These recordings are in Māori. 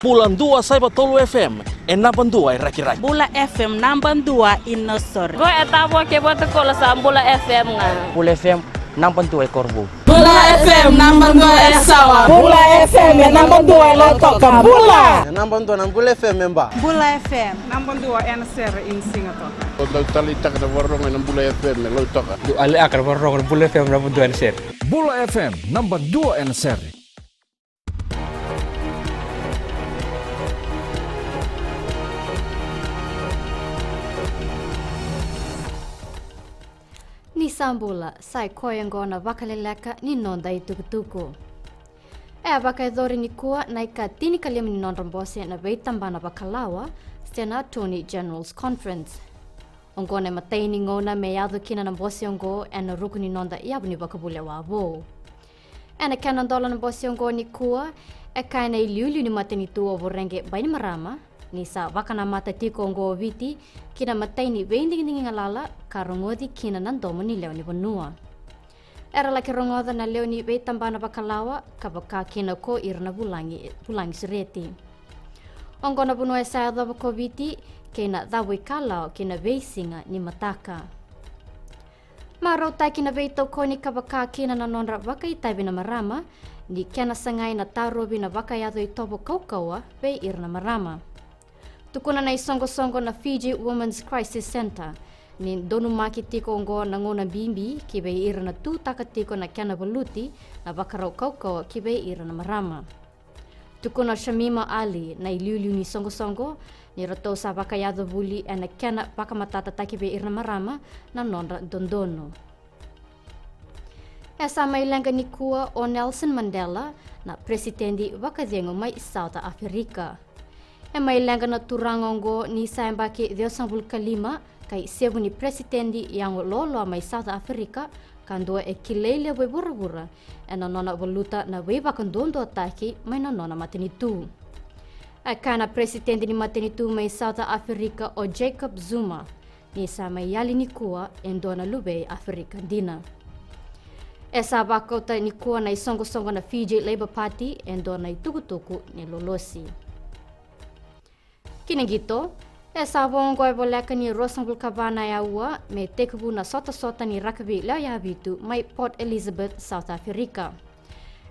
Bulan 2 Saiba Tolu FM, enapan 2 raki-raki. Bula FM namban 2 Inosor. Go etabo ke boto kola sa Bula FM nga. Bula FM namban 2 Korbu. Bula FM namban 2 Sawa. Bula FM namban 2 Latoka. Bula. Namban 2 Bula FM memba. Bula FM namban 2 NSR in Singapore. Untuk tali tak ada warung yang Bula FM lo toka. Du ale akar warung Bula FM namban 2 NSR. Bula FM namban 2 NSR. Ni sambula sai koyangona vakaleleka ni nonda itukutuku. Vakadori ni kua na ikatini kalia ni nonrombose na veitambana vakalawa stena Attorney General's Conference. Ongone mataini ngona me yadu kina na bosi ongo ena ruku ni nonda iabuni vakabule wavo. Ena kanan dola na bosi ongo ni kua kaina iliuli ni matini tuo vorenge baini marama ni sa vakana mata tiko ongo viti kina mataini veinding ngalala karongodi kina nandomo ni leo ni bonua. Era laki rongoda na leo ni veitambana vakalawa kabaka kina ko irna bulangi sureti. Ongo na bunua sa adha vako viti kina dhawi kalao kina veisinga ni mataka. Marautai kina veitau ko ni kabaka kina na nonra vaka itaibi na marama ni kena sangai na tarobi na vaka yado itobo kaukaua vei irna marama. Tukuna na isongo-songo na Fiji Women's Crisis Center ni donu maki tiko ongo na ngona bimbi kibe ira na tu taka tiko na kiana valuti na vakarau kaukau kibe ira na marama. Tukuna Shamima Ali na iliuliu ni songo-songo ni rato sa vakayado vuli na kiana vakamatata takibe ira na marama na nonra dondono. Esa mailenga ni kua o Nelson Mandela na presidenti vakadhengo mai South Africa. Mailenga na turangongo ni saimbaki Deosambul Kalima kai sebu ni presidenti yang lolo mai South Africa kando kilele we bura-bura na nona voluta na we bakandondo ataki mai na nona matinitu. Kana presidenti ni matinitu mai South Africa o Jacob Zuma ni sa mai yali ni kua endona lube Afrika dina. Esa bakota ni kua na isongo-songo na Fiji Labour Party endona itukutuku ni lolosi. Kina gito, esa vongo e voleka ni Rosangul Kabana ya ua me tekubu na sota-sota ni rakabi leo ya habitu mai Port Elizabeth, South Africa.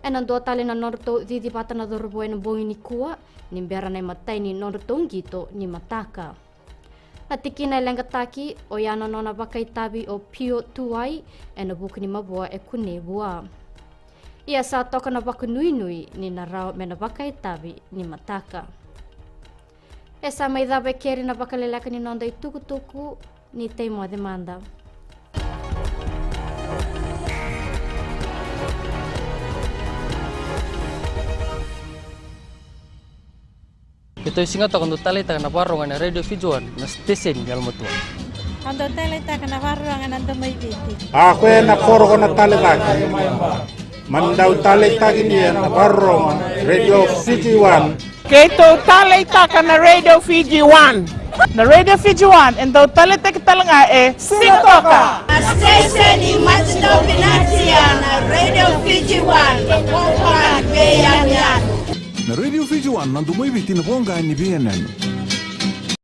Enando tali na norto didi bata na dorobo na bongi ni kua ni mbera na matai ni norto ngito ni mataka. Atikina lenga taki o yana nona bakai tabi o Pio Tuai ena buku ni mabua e kune bua. Ia sa toka na baku nui-nui ni narao me na bakai tabi ni mataka. Esa mai dhabe keri na vakaleleka ni nonda itukutuku ni teimo demanda. Ito singa to kando tali ta na warung na Radio Fijuan na station galmotu. Ando tele ta kana warungan ando mai viti. Aku na koro na tali lagi. Mandau tali tagi ni na warung Radio Fijuan. Keto tele ta kana Radio Fiji 1. Na Radio Fiji 1 endo tele ta kitalanga Singapore. Station ni Matino Binatia na Radio Fiji 1 kwa Beyan. Na Radio Fiji 1 nandu mai viti na bonga ni BNN.